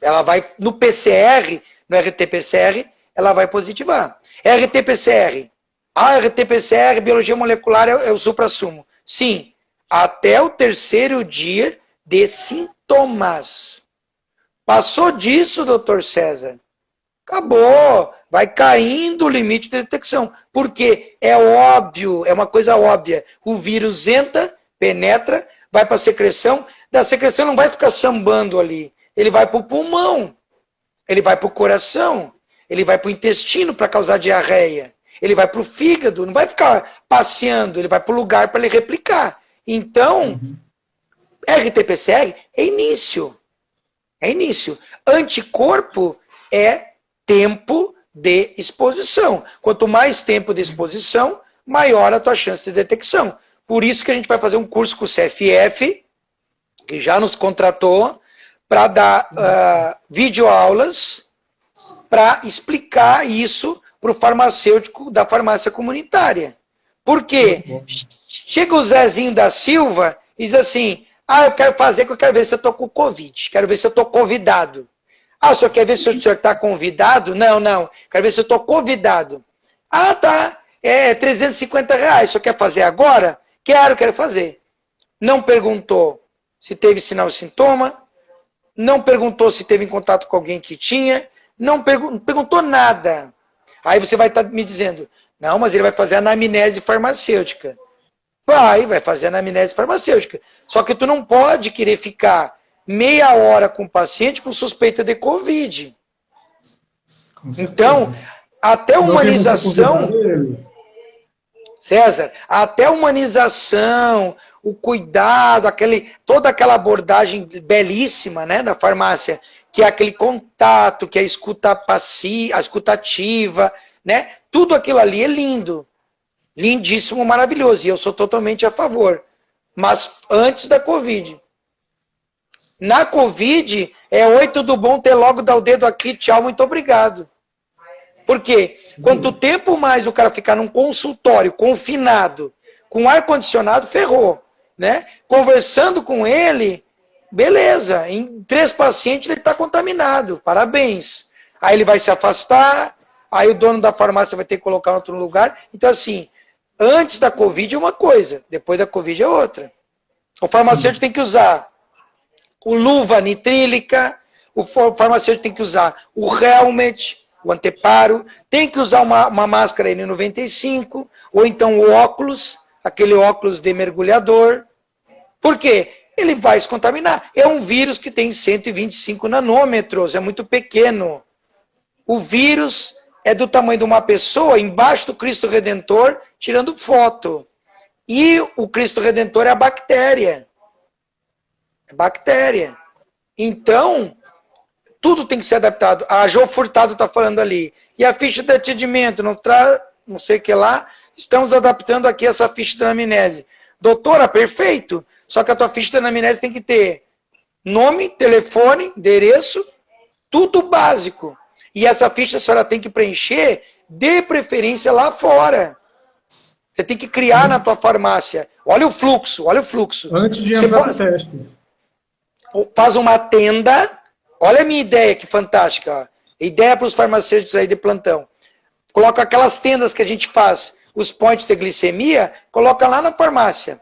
Ela vai, no PCR, no RT-PCR, ela vai positivar. RT-PCR. RT-PCR, biologia molecular, é o suprassumo. Sim, até o 3º dia de sintomas. Passou disso, doutor César? Acabou. Vai caindo o limite de detecção. Porque é óbvio, é uma coisa óbvia. O vírus entra, penetra, vai para a secreção. Da secreção não vai ficar sambando ali. Ele vai para o pulmão. Ele vai para o coração. Ele vai para o intestino para causar diarreia. Ele vai para o fígado. Não vai ficar passeando. Ele vai para o lugar para ele replicar. Então, RT-PCR é início. É início. Anticorpo é tempo de exposição. Quanto mais tempo de exposição, maior a tua chance de detecção. Por isso que a gente vai fazer um curso com o CFF, que já nos contratou, para dar videoaulas para explicar isso para o farmacêutico da farmácia comunitária. Por quê? Chega o Zezinho da Silva e diz assim, eu quero fazer, que eu quero ver se eu estou com Covid, quero ver se eu estou convidado. O senhor quer ver se o senhor está convidado? Não, quero ver se eu estou convidado. Tá, é R$350, o senhor quer fazer agora? Quero fazer. Não perguntou se teve sinal e sintoma, não perguntou se teve em contato com alguém que tinha, não perguntou nada. Aí você vai estar me dizendo, não, mas ele vai fazer anamnese farmacêutica. Vai fazer anamnese farmacêutica. Só que tu não pode querer ficar meia hora com o paciente com suspeita de Covid. Então, até a humanização... César, até a humanização, o cuidado, toda aquela abordagem belíssima, né, da farmácia, que é aquele contato, que é a escuta passiva, a escuta ativa, né? Tudo aquilo ali é lindo. Lindíssimo, maravilhoso. E eu sou totalmente a favor. Mas antes da Covid. Na Covid, oi, tudo bom, ter logo dá o dedo aqui, tchau, muito obrigado. Por quê? Quanto tempo mais o cara ficar num consultório confinado, com ar-condicionado, ferrou. Né? Conversando com ele, beleza, em 3 pacientes ele está contaminado, parabéns. Aí ele vai se afastar, aí o dono da farmácia vai ter que colocar em outro lugar. Então assim, antes da Covid é uma coisa, depois da Covid é outra. O farmacêutico tem que usar o luva nitrílica, o farmacêutico tem que usar o helmet, o anteparo, tem que usar uma máscara N95, ou então o óculos, aquele óculos de mergulhador. Por quê? Ele vai se contaminar. É um vírus que tem 125 nanômetros, é muito pequeno. O vírus é do tamanho de uma pessoa embaixo do Cristo Redentor, tirando foto. E o Cristo Redentor é a bactéria. É bactéria. Então, tudo tem que ser adaptado. A Jo Furtado está falando ali. E a ficha de atendimento, não sei o que lá, estamos adaptando aqui essa ficha de anamnese. Doutora, perfeito. Só que a tua ficha de anamnese tem que ter nome, telefone, endereço, tudo básico. E essa ficha a senhora tem que preencher, de preferência lá fora. Você tem que criar na tua farmácia. Olha o fluxo, olha o fluxo. Antes de entrar no teste. Faz uma tenda. Olha a minha ideia, que fantástica. Ó. Ideia para os farmacêuticos aí de plantão. Coloca aquelas tendas que a gente faz, os points de glicemia, coloca lá na farmácia.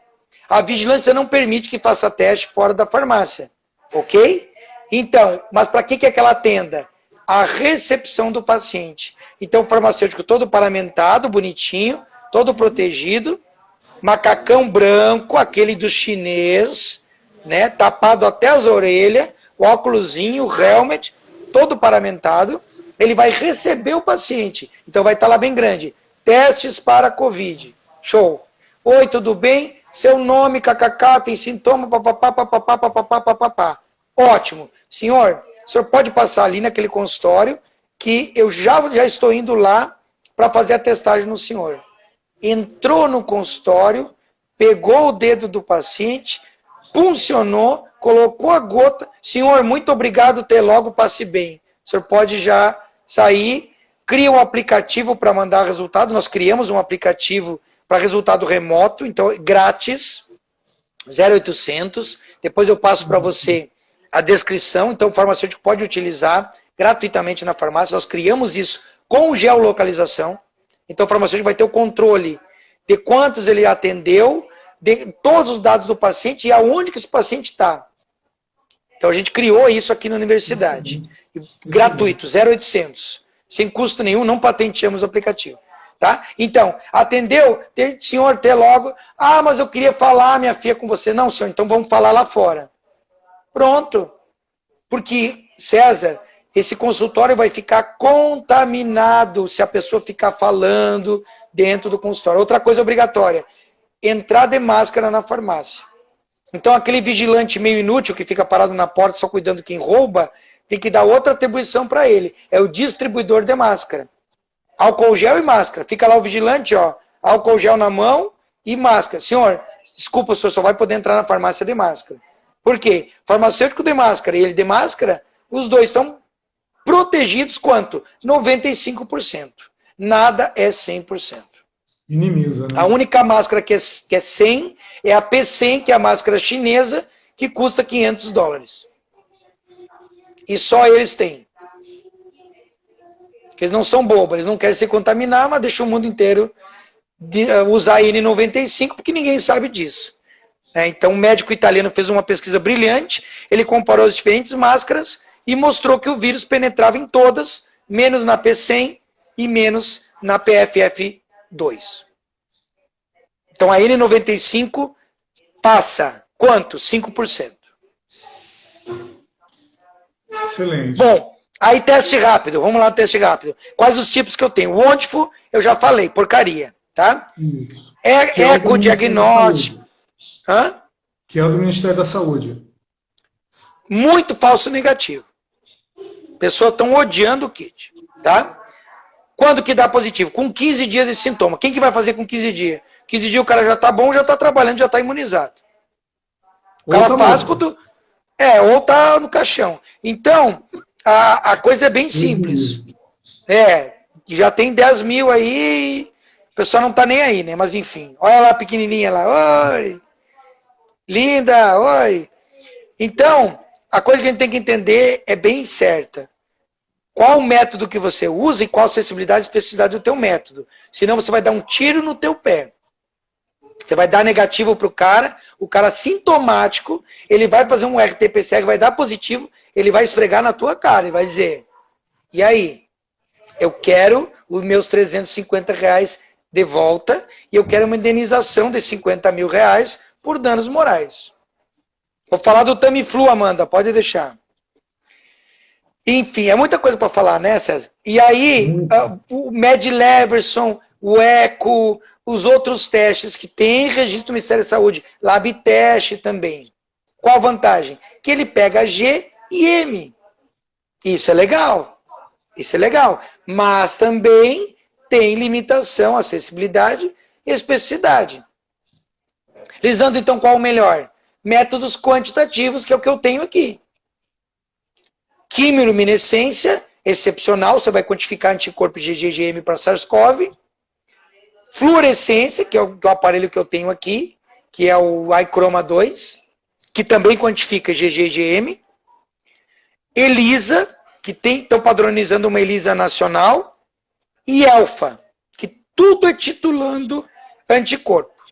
A vigilância não permite que faça teste fora da farmácia. Ok? Então, mas para que é aquela tenda? A recepção do paciente. Então, o farmacêutico todo paramentado, bonitinho, todo protegido, macacão branco, aquele do chinês, né, tapado até as orelhas, o óculosinho, o helmet, todo paramentado, ele vai receber o paciente. Então vai estar lá bem grande. Testes para Covid. Show. Oi, tudo bem? Seu nome, kkk, tem sintoma, papapá, papapá, papapá, papapá. Ótimo. Senhor, o senhor pode passar ali naquele consultório que eu já estou indo lá para fazer a testagem no senhor. Entrou no consultório, pegou o dedo do paciente, puncionou, colocou a gota. Senhor, muito obrigado, até logo, passe bem. O senhor pode já sair, cria um aplicativo para mandar resultado. Nós criamos um aplicativo para resultado remoto, então grátis, 0800. Depois eu passo para você a descrição, então o farmacêutico pode utilizar gratuitamente na farmácia. Nós criamos isso com geolocalização. Então o farmacêutico vai ter o controle de quantos ele atendeu, de todos os dados do paciente e aonde que esse paciente está. Então a gente criou isso aqui na universidade. Gratuito, 0800. Sem custo nenhum, não patenteamos o aplicativo. Tá? Então, atendeu, senhor, até logo. Ah, mas eu queria falar, minha filha, com você. Não, senhor, então vamos falar lá fora. Pronto. Porque, César, esse consultório vai ficar contaminado se a pessoa ficar falando dentro do consultório. Outra coisa obrigatória, entrar de máscara na farmácia. Então, aquele vigilante meio inútil que fica parado na porta só cuidando de quem rouba, tem que dar outra atribuição para ele. É o distribuidor de máscara. Álcool gel e máscara. Fica lá o vigilante, ó, álcool gel na mão e máscara. Senhor, desculpa, o senhor só vai poder entrar na farmácia de máscara. Por quê? Farmacêutico de máscara e ele de máscara, os dois estão protegidos quanto? 95%. Nada é 100%. Minimiza, né? A única máscara que é 100 é a P100, que é a máscara chinesa, que custa $500. E só eles têm. Porque eles não são bobos, eles não querem se contaminar, mas deixam o mundo inteiro usar a N95, porque ninguém sabe disso. Então, um médico italiano fez uma pesquisa brilhante, ele comparou as diferentes máscaras e mostrou que o vírus penetrava em todas, menos na P100 e menos na PFF2. Então, a N95 passa quanto? 5%. Excelente. Bom, aí teste rápido, vamos lá, teste rápido. Quais os tipos que eu tenho? O ONTFO, eu já falei, porcaria, tá? Isso. Ecodiagnóstico. Hã? Que é o do Ministério da Saúde. Muito falso negativo. Pessoas estão odiando o kit, tá? Quando que dá positivo? Com 15 dias de sintoma. Quem que vai fazer com 15 dias? 15 dias o cara já tá bom, já tá trabalhando, já tá imunizado. O cara faz quando... ou tá no caixão. Então, a coisa é bem simples. Já tem 10 mil aí, o pessoal não tá nem aí, né? Mas enfim, olha lá a pequenininha lá, oi, linda, oi. Então, a coisa que a gente tem que entender é bem certa. Qual o método que você usa e qual a sensibilidade e especificidade do teu método. Senão você vai dar um tiro no teu pé. Você vai dar negativo para o cara sintomático, ele vai fazer um RT-PCR, vai dar positivo, ele vai esfregar na tua cara e vai dizer, e aí? Eu quero os meus R$350 de volta e eu quero uma indenização de R$50 mil por danos morais. Vou falar do Tamiflu, Amanda, pode deixar. Enfim, é muita coisa para falar, né, César? E aí, o Med Leverson, o ECO, os outros testes que tem registro do Ministério da Saúde, LabTest também. Qual a vantagem? Que ele pega G e M. Isso é legal. Isso é legal. Mas também tem limitação, acessibilidade e especificidade. Lisandro, então, qual o melhor? Métodos quantitativos, que é o que eu tenho aqui. Quimiluminescência, excepcional, você vai quantificar anticorpo IgG para SARS-CoV. Fluorescência, que é o aparelho que eu tenho aqui, que é o iChroma 2, que também quantifica IgG e IgM. ELISA, que estão padronizando uma ELISA nacional. E ELFA, que tudo é titulando anticorpo.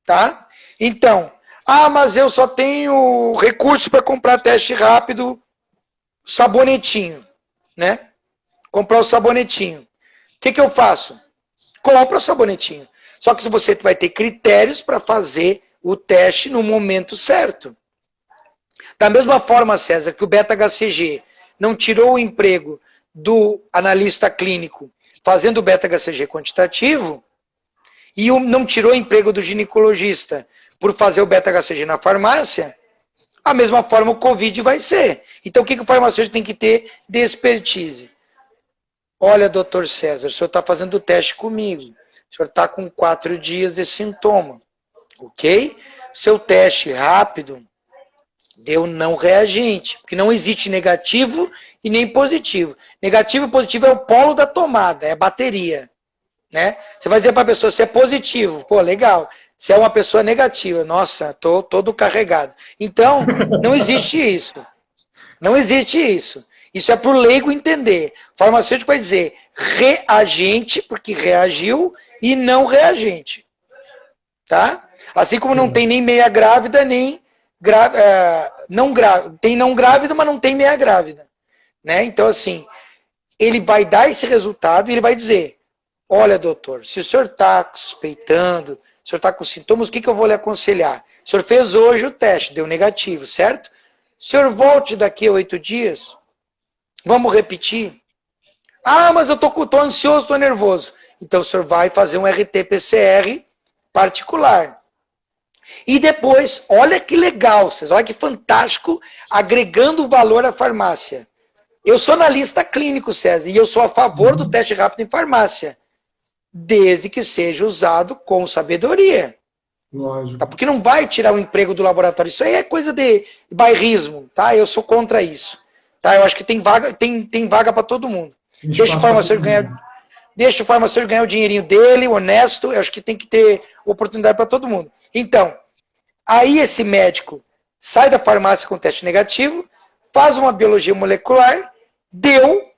Tá? Então, mas eu só tenho recurso para comprar teste rápido, sabonetinho, né? Comprar o sabonetinho. O que eu faço? Compra o sabonetinho. Só que você vai ter critérios para fazer o teste no momento certo. Da mesma forma, César, que o beta-HCG não tirou o emprego do analista clínico fazendo o beta-HCG quantitativo e não tirou o emprego do ginecologista por fazer o beta-HCG na farmácia, a mesma forma o Covid vai ser. Então, o que o farmacêutico tem que ter de expertise? olha, doutor César, o senhor está fazendo o teste comigo. O senhor está com 4 dias de sintoma, ok? Seu teste rápido deu não reagente, porque não existe negativo e nem positivo. Negativo e positivo é o polo da tomada, é a bateria. Né? Você vai dizer para a pessoa, se é positivo, pô, legal. Se é uma pessoa negativa, nossa, tô todo carregado. Então, não existe isso. Não existe isso. Isso é para o leigo entender. O farmacêutico vai dizer reagente, porque reagiu, e não reagente. Tá? Assim como não tem nem meia grávida, nem não grávida. Tem não grávida, mas não tem meia grávida. Né? Então, assim, ele vai dar esse resultado e ele vai dizer, olha, doutor, se o senhor está suspeitando, se o senhor está com sintomas, o que eu vou lhe aconselhar? O senhor fez hoje o teste, deu negativo, certo? O senhor volte daqui a 8 dias, vamos repetir? Ah, mas eu tô ansioso, estou nervoso. Então o senhor vai fazer um RT-PCR particular. E depois, olha que legal, vocês, olha que fantástico, agregando valor à farmácia. Eu sou analista clínico, César, e eu sou a favor do teste rápido em farmácia, desde que seja usado com sabedoria. Lógico. Tá? Porque não vai tirar o emprego do laboratório. Isso aí é coisa de bairrismo, tá? Eu sou contra isso. Tá? Eu acho que tem vaga para todo mundo. Deixa o farmacêutico ganhar o dinheirinho dele, honesto. Eu acho que tem que ter oportunidade para todo mundo. Então, aí esse médico sai da farmácia com teste negativo, faz uma biologia molecular, deu,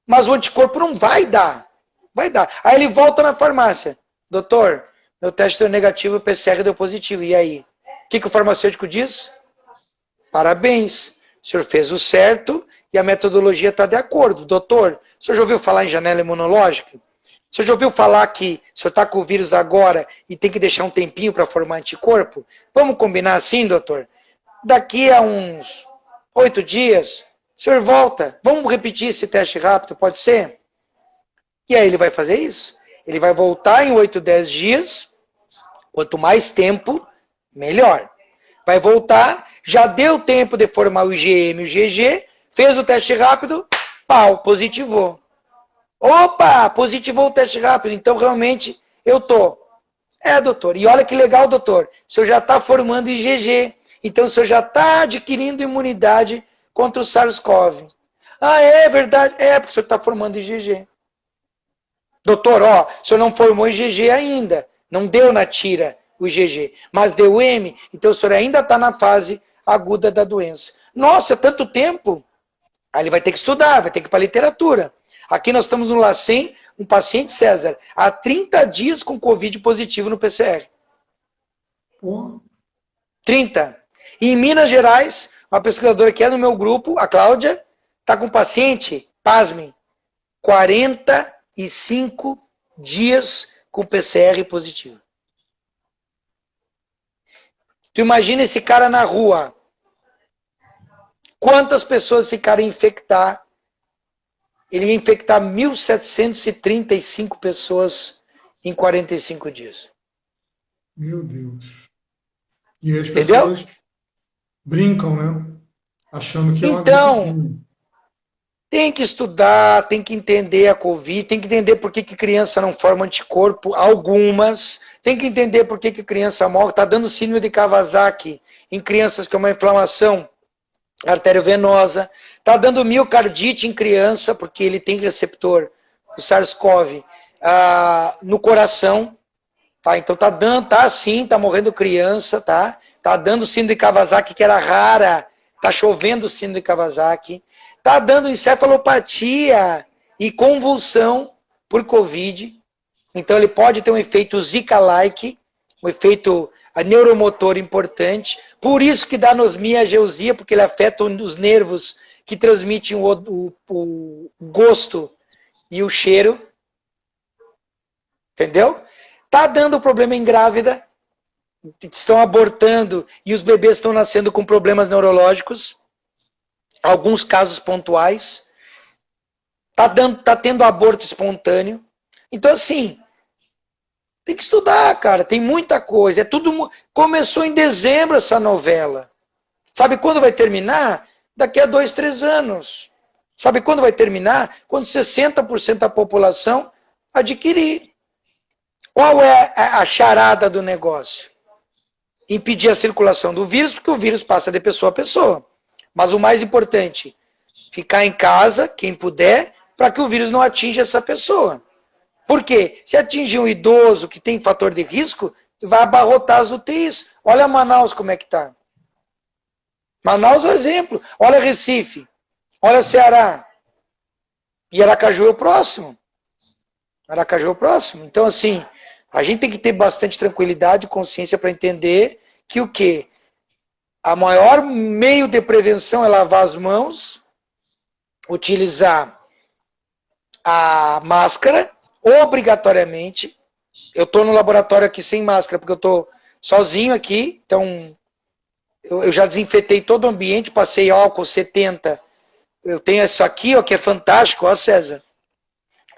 mas o anticorpo não vai dar. Vai dar. Aí ele volta na farmácia. Doutor, meu teste deu negativo, o PCR deu positivo. E aí? O que o farmacêutico diz? Parabéns, o senhor fez o certo e a metodologia está de acordo. Doutor, o senhor já ouviu falar em janela imunológica? O senhor já ouviu falar que o senhor está com o vírus agora e tem que deixar um tempinho para formar anticorpo? Vamos combinar assim, doutor? Daqui a uns 8 dias, o senhor volta. Vamos repetir esse teste rápido, pode ser? E aí ele vai fazer isso. Ele vai voltar em 8, 10 dias. Quanto mais tempo, melhor. Vai voltar, já deu tempo de formar o IgM e o IgG, fez o teste rápido, pau, positivou. Opa, positivou o teste rápido, então realmente eu tô. É, doutor, e olha que legal, doutor, o senhor já está formando IgG, então o senhor já está adquirindo imunidade contra o SARS-CoV. Ah, é verdade? É, porque o senhor está formando IgG. Doutor, ó, o senhor não formou IgG ainda, não deu na tira o IgG, mas deu M, então o senhor ainda está na fase aguda da doença. Nossa, tanto tempo! Aí ele vai ter que estudar, vai ter que ir para a literatura. Aqui nós estamos no LACEN, um paciente, César, há 30 dias com Covid positivo no PCR. 30. E em Minas Gerais, uma pesquisadora que é no meu grupo, a Cláudia, está com paciente, pasmem, 45 dias com PCR positivo. Tu imagina esse cara na rua. Quantas pessoas esse cara ia infectar? Ele ia infectar 1.735 pessoas em 45 dias. Meu Deus. E as pessoas brincam, né? Achando que é uma gripezinha. Tem que estudar, tem que entender a Covid, tem que entender por que criança não forma anticorpo, algumas. Tem que entender por que criança morre. Está dando síndrome de Kawasaki em crianças com uma inflamação arteriovenosa. Está dando miocardite em criança, porque ele tem receptor, o SARS-CoV, no coração. Tá? Então está dando, tá assim, está morrendo criança, tá? Tá dando síndrome de Kawasaki, que era rara. Está chovendo síndrome de Kawasaki. Está dando encefalopatia e convulsão por Covid. Então ele pode ter um efeito Zika-like, um efeito neuromotor importante. Por isso que dá anosmia, ageusia, porque ele afeta os nervos que transmitem o gosto e o cheiro. Entendeu? Está dando problema em grávida. Estão abortando e os bebês estão nascendo com problemas neurológicos. Alguns casos pontuais. Tá tendo aborto espontâneo. Então, assim, tem que estudar, cara. Tem muita coisa. Começou em dezembro essa novela. Sabe quando vai terminar? Daqui a 2, 3 anos. Sabe quando vai terminar? Quando 60% da população adquirir. Qual é a charada do negócio? Impedir a circulação do vírus, porque o vírus passa de pessoa a pessoa. Mas o mais importante, ficar em casa, quem puder, para que o vírus não atinja essa pessoa. Por quê? Se atingir um idoso que tem fator de risco, vai abarrotar as UTIs. Olha Manaus como é que está. Manaus é o exemplo. Olha Recife. Olha Ceará. E Aracaju é o próximo. Aracaju é o próximo. Então, assim, a gente tem que ter bastante tranquilidade e consciência para entender que o quê? A maior meio de prevenção é lavar as mãos, utilizar a máscara, obrigatoriamente. Eu estou no laboratório aqui sem máscara, porque eu estou sozinho aqui, então eu já desinfetei todo o ambiente, passei álcool 70. Eu tenho isso aqui, ó, que é fantástico, ó, César,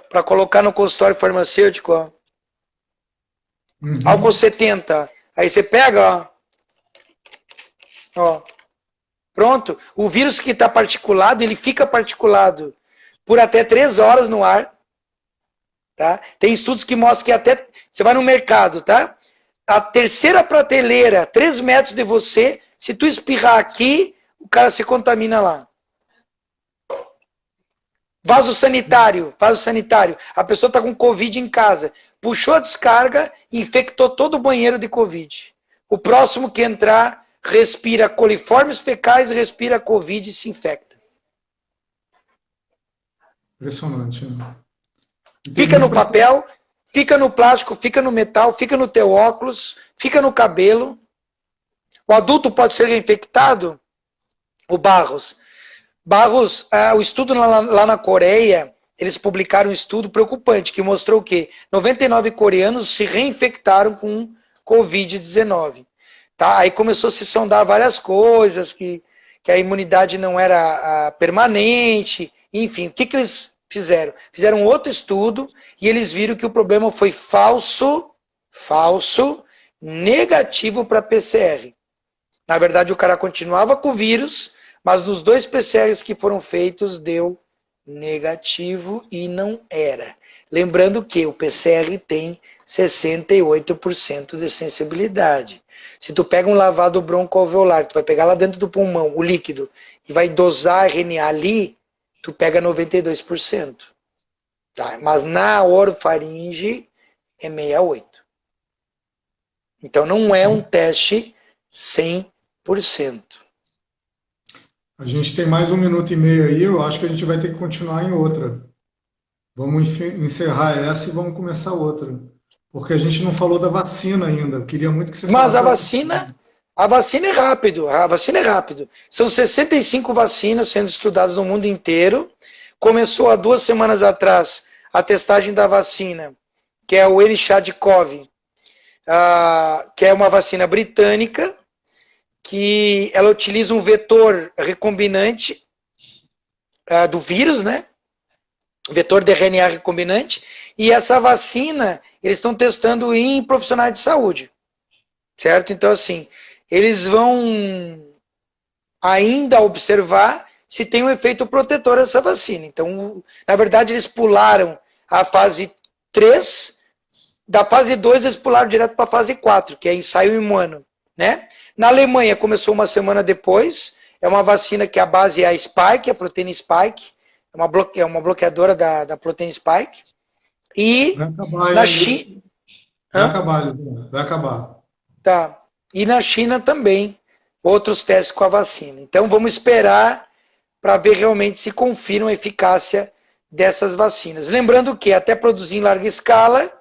para colocar no consultório farmacêutico, ó. Álcool 70. Aí você pega, ó. Pronto. O vírus que está particulado, ele fica particulado por até 3 horas no ar. Tá? Tem estudos que mostram que até... Você vai no mercado, tá? A terceira prateleira, 3 metros de você, se tu espirrar aqui, o cara se contamina lá. Vaso sanitário. A pessoa está com Covid em casa. Puxou a descarga e infectou todo o banheiro de Covid. O próximo que entrar, respira coliformes fecais, respira Covid e se infecta. Impressionante, né? Fica no papel, fica no plástico, fica no metal, fica no teu óculos, fica no cabelo. O adulto pode ser infectado? O Barros, o estudo lá na Coreia, eles publicaram um estudo preocupante que mostrou que 99 coreanos se reinfectaram com Covid-19. Tá? Aí começou a se sondar várias coisas, que a imunidade não era permanente, enfim, o que eles fizeram? Fizeram outro estudo e eles viram que o problema foi falso negativo para PCR. Na verdade, o cara continuava com o vírus, mas nos 2 PCRs que foram feitos, deu negativo e não era. Lembrando que o PCR tem 68% de sensibilidade. Se tu pega um lavado broncoalveolar, tu vai pegar lá dentro do pulmão, o líquido, e vai dosar RNA ali, tu pega 92%. Tá? Mas na orofaringe é 68%. Então não é um teste 100%. A gente tem mais 1 minuto e meio aí, eu acho que a gente vai ter que continuar em outra. Vamos encerrar essa e vamos começar outra. Porque a gente não falou da vacina ainda. Eu queria muito que você falasse. Mas a vacina é rápido. São 65 vacinas sendo estudadas no mundo inteiro. Começou há 2 semanas atrás a testagem da vacina, que é o Enxadicov, que é uma vacina britânica, que ela utiliza um vetor recombinante do vírus, né? Vetor de RNA recombinante, e essa vacina eles estão testando em profissionais de saúde, certo? Então, assim, eles vão ainda observar se tem um efeito protetor essa vacina. Então, na verdade, eles pularam a fase 3, da fase 2 eles pularam direto para a fase 4, que é ensaio humano, né? Na Alemanha começou 1 semana depois, é uma vacina que a base é a Spike, a proteína Spike, é uma bloqueadora da proteína Spike. E na China... Vai acabar. Tá. E na China também, outros testes com a vacina. Então vamos esperar para ver realmente se confirma a eficácia dessas vacinas. Lembrando que até produzir em larga escala,